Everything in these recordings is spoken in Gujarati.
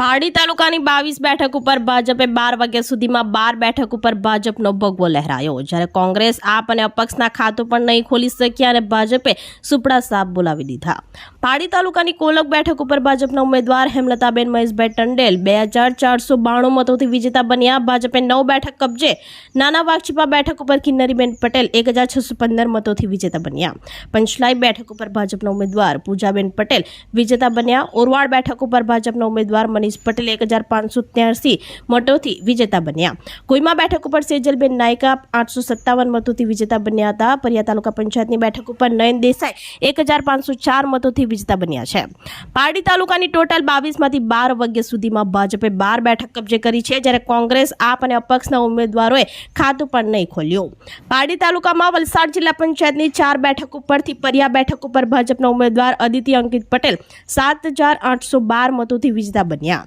પારડી તાલુકાની 22 બેઠક ઉપર ભાજપે 12 વાગ્યા સુધીમાં 12 બેઠક ઉપર ભાજપનો ભગવો લહેરાયો, જ્યારે કોંગ્રેસ આપ અને અપક્ષના ખાતું પણ નહીં ખોલી શક્યા અને ભાજપે સુપડા સાપ બોલાવી દીધા। પારડી તાલુકાની કોલક બેઠક ઉપર ભાજપના ઉમેદવાર હેમલતાબેન મહેશભાઈ ટંડેલ 2492 મતોથી વિજેતા બન્યા। ભાજપે 9 બેઠક કબજે। નાના વાઘચીપા બેઠક ઉપર કિન્નરીબેન પટેલ 1615 મતોથી વિજેતા બન્યા। પંચલાઈ બેઠક ઉપર ભાજપના ઉમેદવાર પૂજાબેન પટેલ વિજેતા બન્યા। ઓરવાડ બેઠક ઉપર ભાજપના ઉમેદવાર મનીષ પટેલ 1583 મતોથી વિજેતા બન્યા। કોઈમા બેઠક ઉપર સેજલબેન નાયકા 857 મતોથી વિજેતા બન્યા હતા। પરિયા તાલુકા પંચાયતની બેઠક ઉપર નયન દેસાઈ 1504 મતોથી વિજેતા બન્યા છે। પારડી તાલુકાની ટોટલ 22 માંથી 12 વાગ્યા સુધીમાં ભાજપે 12 બેઠક કબજે કરી છે, જ્યારે કોંગ્રેસ આપ અને અપક્ષના ઉમેદવારોએ ખાતું પણ નહીં ખોલ્યું। પારડી તાલુકામાં વલસાડ જિલ્લા પંચાયતની 4 બેઠક ઉપરથી પરિયા બેઠક ઉપર ભાજપના ઉમેદવાર અદિતિ અંકિત પટેલ 7812 મતોથી વિજેતા બન્યા,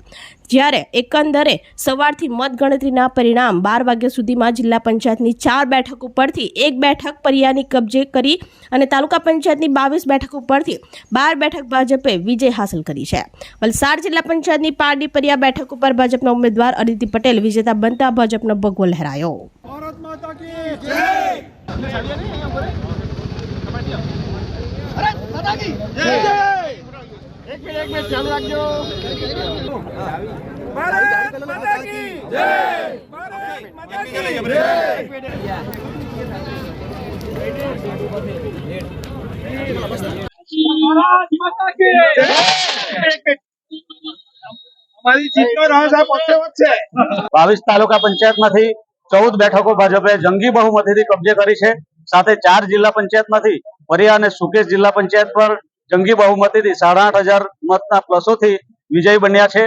જ્યારે એકંદરે સવારથી મતગણતરીના પરિણામ 12 વાગ્યા સુધીમાં જિલ્લા પંચાયતની 4 બેઠક ઉપરથી 1 બેઠક પરિયાની કબજે કરી અને તાલુકા પંચાયતની 22 બેઠક ઉપરથી 12 બેઠક ભાજપે વિજય હાંસલ કરી છે। વલસાડ જિલ્લા પંચાયતની પારડી પરિયા બેઠક ઉપર ભાજપના ઉમેદવાર અદિતિ પટેલ વિજેતા બનતા ભાજપનો ભગવો લહેરાયો। भारत माता की जय। भारत माता की जय। एक मिनट ध्यान रखो। भारत माता की जय। भारत माता की जय। भारत माता की जय। हमारी जीतनो राह साहब पहुंचे वच्चे 22 तालुका पंचायतમાંથી 14 બેઠકો ભાજપે જંગી બહુમતીથી કબજે કરી છે। સાથે 4 જિલ્લા પંચાયતમાંથી પરિયા અને સુકેશ જિલ્લા પંચાયત પર જંગી બહુમતીથી 8500 મતના પ્લસોથી વિજય બન્યા છે।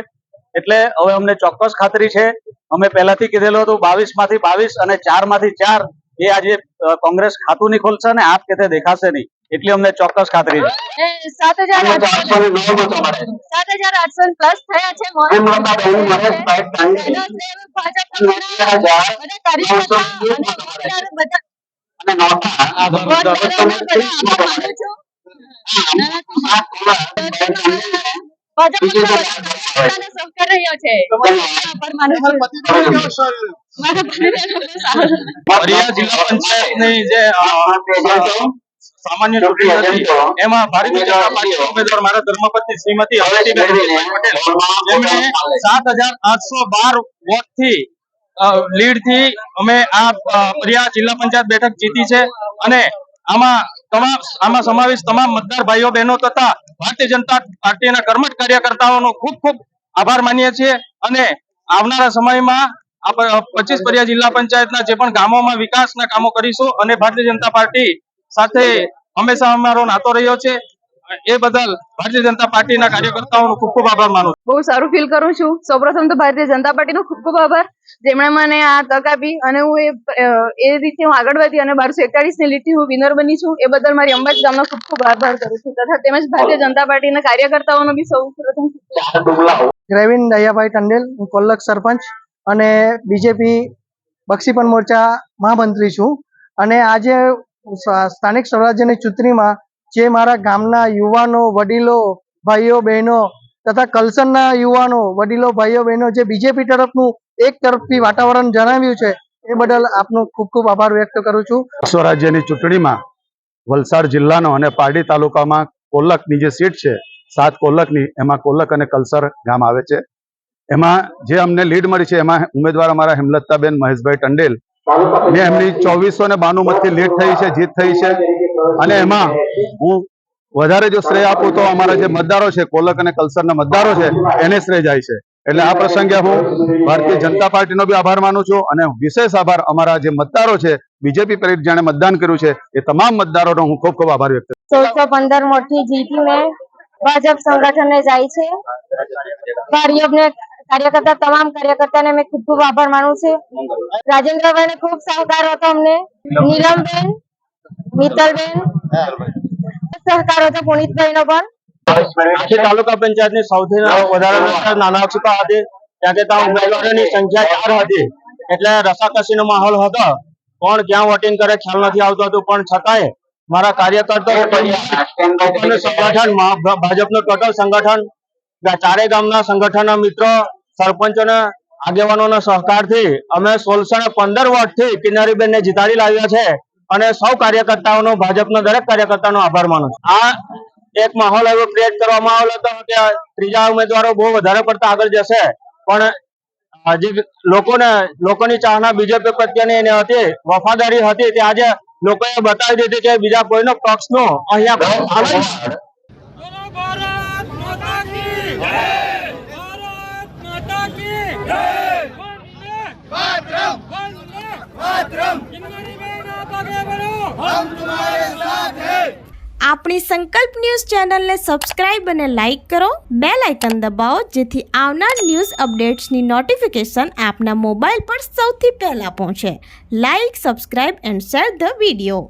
એટલે હવે અમને ચોક્કસ ખાતરી છે, અમે પહેલાથી કીધેલું હતું 22 માંથી 22 અને 4 માંથી 4 એ આજે કોંગ્રેસ ખાતું નહીં ખોલશે ને આપ કે તે દેખાશે નહીં, એટલી અમને ચોક્કસ ખાતરી છે। 7800 પ્લસ થયા છે। પરિયા જિલ્લા પંચાયતની જે સામાન્ય ચૂંટણી હતી એમાં ભારતીય જનતા પાર્ટીના ઉમેદવાર મારા ધર્મપત્ની શ્રીમતી અમૃતિબેન પટેલ જેમણે 7812 વોટથી લીડથી અમે આ પરિયા જિલ્લા પંચાયત બેઠક જીતી છે અને આમાં સમાવેશ તમામ મતદાર ભાઈઓ બહેનો તથા ભારતીય જનતા પાર્ટીના કર્મઠ કાર્યકર્તાઓનો ખૂબ ખૂબ આભાર માનીએ છીએ અને આવનારા સમયમાં 25 પરિયા જિલ્લા પંચાયતના જે પણ ગામોમાં વિકાસના કામો કરીશું અને ભારતીય જનતા પાર્ટી સાથે હંમેશા અમારો નાતો રહ્યો છે, એ બદલ ભારતીય જનતા પાર્ટીના કાર્યકર્તાઓનો ખૂબ ખૂબ આભાર માનું છું। બહુ સારું ફીલ કરું છું। સૌપ્રથમ તો ભારતીય જનતા પાર્ટીનો ખૂબ ખૂબ આભાર, જેમણે મને આ તક આપી અને હું એ રીતે હું આગળ વધી અને 1241 ની લીડથી હું વિનર બની છું, એ બદલ મારી અંબાજી ગામનો ખૂબ ખૂબ આભાર કરું છું તથા તેમજ ભારતીય જનતા પાર્ટીના કાર્યકર્તાઓનો બી સૌ પ્રથમ ગ્રેવિન દયાભાઈ ટંડેલ, હું કોલ્લક સરપંચ અને બીજેપી બક્ષીપન મોરચા મહામંત્રી છું અને આજે સ્થાનિક સ્વરાજ્યની ચૂંટણીમાં જે મારા ગામના યુવાનો, વડીલો, ભાઈઓ બહેનો તથા કલસરના યુવાનો, વડીલો, ભાઈઓ બહેનો જે બીજેપી તરફનું એક તરફથી વાતાવરણ જણાવ્યું છે એ બદલ આપનો ખૂબ ખૂબ આભાર વ્યક્ત કરું છું। સ્વરાજ્યની ચૂંટણીમાં વલસાડ જિલ્લાનો અને પારડી તાલુકામાં કોલકની જે સીટ છે 7 કોલકની, એમાં કોલક અને કલસર ગામ આવે છે। એમાં જે અમને લીડ મળી છે એમાં ઉમેદવાર અમારા હેમલતાબેન મહેશભાઈ ટંડેલ ને એમની 2492 મતથી લીડ થઈ છે, જીત થઈ છે અને એમાં હું વધારે જો શ્રેય આપું તો અમારા જે મતદારો છે, કોલક અને કલસરના મતદારો છે, એને શ્રેય જાય છે। એટલે આ પ્રસંગે હું ભારતીય જનતા પાર્ટીનો બી આભાર માનું છું અને વિશેષ આભાર અમારા જે મતદારો છે, બીજેપી પર જેણે મતદાન કર્યું છે એ તમામ મતદારોનો હું ખૂબ ખૂબ આભાર વ્યક્ત કરું છું। 1615 વોટથી જીતીને ભાજપ સંગઠનને જાય છે। ભાજપને કાર્યકર્તા તમામ કાર્યકર્તાને મેં ખૂબ ખૂબ આભાર માનું છું। રાજેન્દ્રભાઈને ખૂબ સહકાર હતો, અમને નીલમબેન, મિત્તલબેન સહકાર હતો, પુનિતભાઈનો પણ। આખી તાલુકા પંચાયતની સૌથી વધારે નાના વાઘચીપા હતી, ત્યાં કે ત્યાં ઉમેદવારોની સંખ્યા 4 હતી, એટલે રસાકસીનો માહોલ હતો, કોણ ક્યાં વોટિંગ કરે ખ્યાલ નથી આવતો હતું, પણ છતાંય મારા કાર્યકર્તાઓ સંગઠન ભાજપનું ટોટલ સંગઠન ચારે ગામના સંગઠનના મિત્રો, સરપંચોના આગેવાનોના સહકારથી અમે 1615 વોટથી કિનારીબેનને જીતાડી લાવ્યા છે અને સૌ કાર્યકર્તાઓનો, ભાજપના દરેક કાર્યકર્તાનો આભાર માનું છું. આ એક માહોલ એવો ક્રિએટ કરવામાં આવેલો હતો કે ત્રીજા ઉમેદવારો બહુ વધારે પડતા આગળ જશે, પણ હજી લોકોની ચાહના બીજેપી પ્રત્યેની એની હતી, વફાદારી હતી, તે આજે લોકોએ બતાવી દીધી કે બીજા કોઈનો પક્ષનો અહીંયા भारत माता की जय, भारत माता की जय, मातरम, किन्नरीबेन आप आगे बढ़ो, हम तुम्हारे साथ हैं. આપણી સંકલ્પ ન્યૂઝ ચેનલને સબસ્ક્રાઇબ અને લાઇક કરો, બેલ આઇકન દબાવો જેથી આવનાર ન્યૂઝ અપડેટ્સની નોટિફિકેશન આપના મોબાઈલ પર સૌથી પહેલા પહોંચે. Like, subscribe and share the video.